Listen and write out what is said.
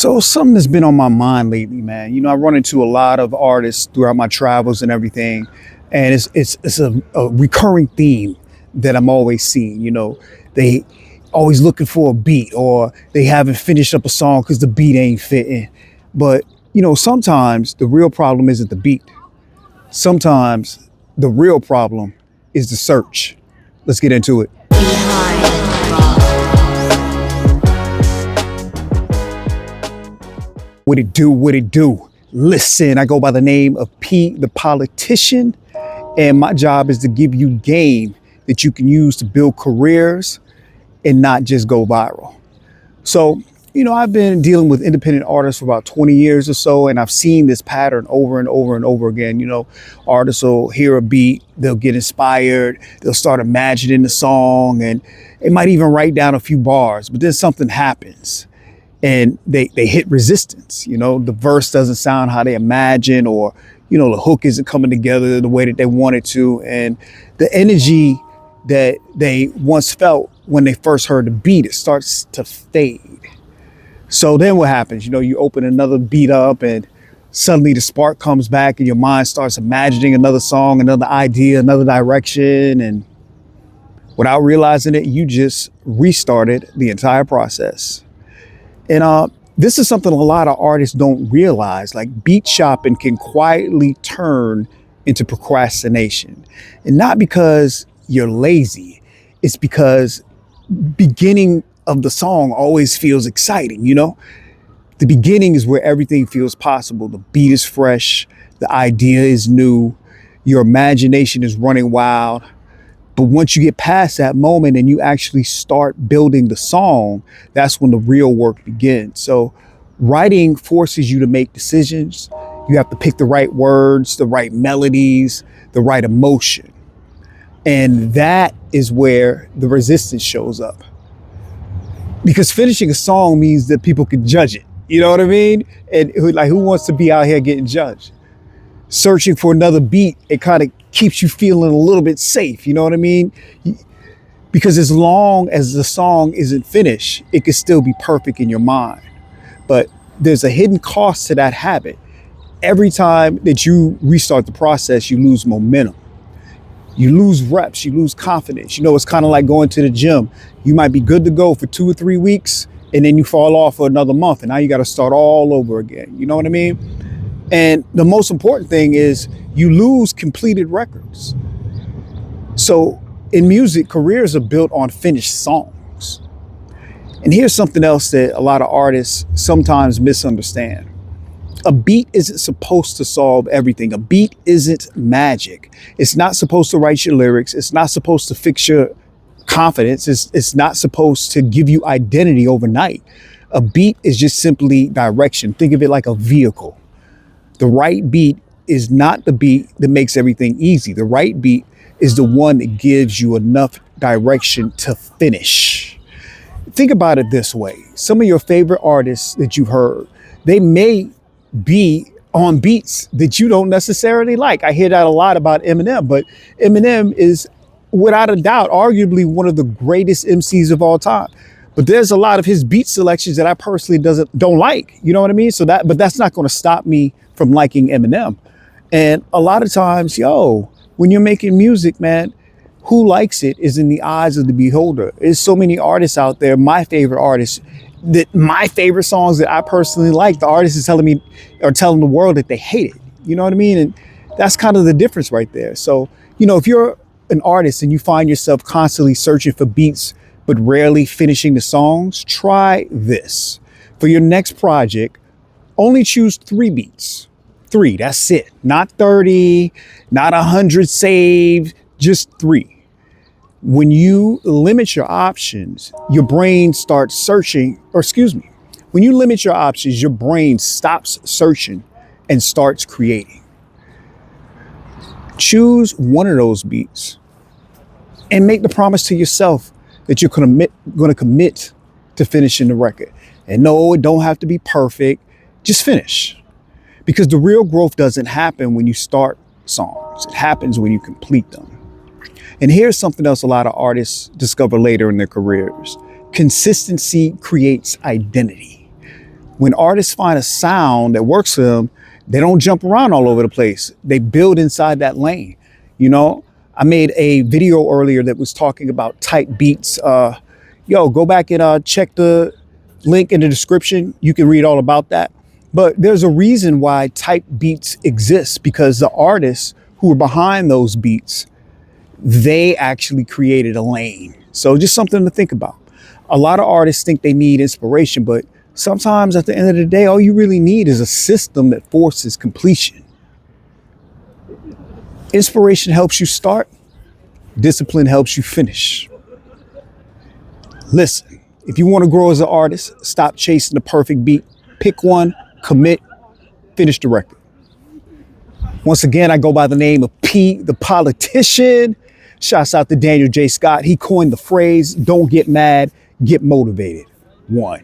So something that's been on my mind lately, man. I run into a lot of artists throughout my travels and everything, and it's a recurring theme that I'm always seeing. They always looking for a beat, or they haven't finished up a song because the beat ain't fitting. But sometimes the real problem isn't the beat. Sometimes the real problem is the search. Let's get into it. What it do, what it do. Listen, I go by the name of P the Politician, and my job is to give you game that you can use to build careers and not just go viral. So, I've been dealing with independent artists for about 20 years or so, and I've seen this pattern over and over and over again. Artists will hear a beat, they'll get inspired, they'll start imagining the song, and they might even write down a few bars, but then something happens and they hit resistance. The verse doesn't sound how they imagine, or the hook isn't coming together the way that they want it to, and the energy that they once felt when they first heard the beat, it starts to fade. So then what happens? You open another beat up and suddenly the spark comes back and your mind starts imagining another song, another idea, another direction, and without realizing it, you just restarted the entire process. And this is something a lot of artists don't realize. Like, beat shopping can quietly turn into procrastination. And not because you're lazy, it's because beginning of the song always feels exciting. The beginning is where everything feels possible. The beat is fresh, the idea is new, your imagination is running wild. But once you get past that moment and you actually start building the song, that's when the real work begins. So writing forces you to make decisions. You have to pick the right words, the right melodies, the right emotion. And that is where the resistance shows up. Because finishing a song means that people can judge it. You know what I mean? And who wants to be out here getting judged? Searching for another beat, it kind of keeps you feeling a little bit safe. You know what I mean? Because as long as the song isn't finished, it could still be perfect in your mind. But there's a hidden cost to that habit. Every time that you restart the process, you lose momentum. You lose reps, you lose confidence. It's kind of like going to the gym. You might be good to go for 2 or 3 weeks, and then you fall off for another month, and now you got to start all over again. You know what I mean? And the most important thing is you lose completed records. So in music, careers are built on finished songs. And here's something else that a lot of artists sometimes misunderstand. A beat isn't supposed to solve everything. A beat isn't magic. It's not supposed to write your lyrics. It's not supposed to fix your confidence. It's not supposed to give you identity overnight. A beat is just simply direction. Think of it like a vehicle. The right beat is not the beat that makes everything easy. The right beat is the one that gives you enough direction to finish. Think about it this way. Some of your favorite artists that you've heard, they may be on beats that you don't necessarily like. I hear that a lot about Eminem, but Eminem is without a doubt arguably one of the greatest MCs of all time. But there's a lot of his beat selections that I personally don't like. You know what I mean? But that's not going to stop me from liking Eminem. And a lot of times, when you're making music, man, who likes it is in the eyes of the beholder. There's so many artists out there, my favorite artists, that my favorite songs that I personally like, the artist is telling the world that they hate it. You know what I mean? And that's kind of the difference right there. So, if you're an artist and you find yourself constantly searching for beats, but rarely finishing the songs, try this. For your next project, only choose 3 beats. 3, that's it. Not 30, not 100 saved, just 3. When you limit your options, your brain starts searching, when you limit your options, your brain stops searching and starts creating. Choose one of those beats and make the promise to yourself that you're going to commit to finishing the record. And no, it don't have to be perfect. Just finish. Because the real growth doesn't happen when you start songs. It happens when you complete them. And here's something else a lot of artists discover later in their careers. Consistency creates identity. When artists find a sound that works for them, they don't jump around all over the place. They build inside that lane. You know, I made a video earlier that was talking about type beats. Go back and check the link in the description. You can read all about that. But there's a reason why type beats exist, because the artists who are behind those beats, they actually created a lane. So just something to think about. A lot of artists think they need inspiration, but sometimes at the end of the day, all you really need is a system that forces completion. Inspiration helps you start, discipline helps you finish. Listen, if you want to grow as an artist, stop chasing the perfect beat. Pick one, commit, finish the record. Once again, I go by the name of P, the politician. Shouts out to Daniel J. Scott. He coined the phrase, don't get mad, get motivated. One.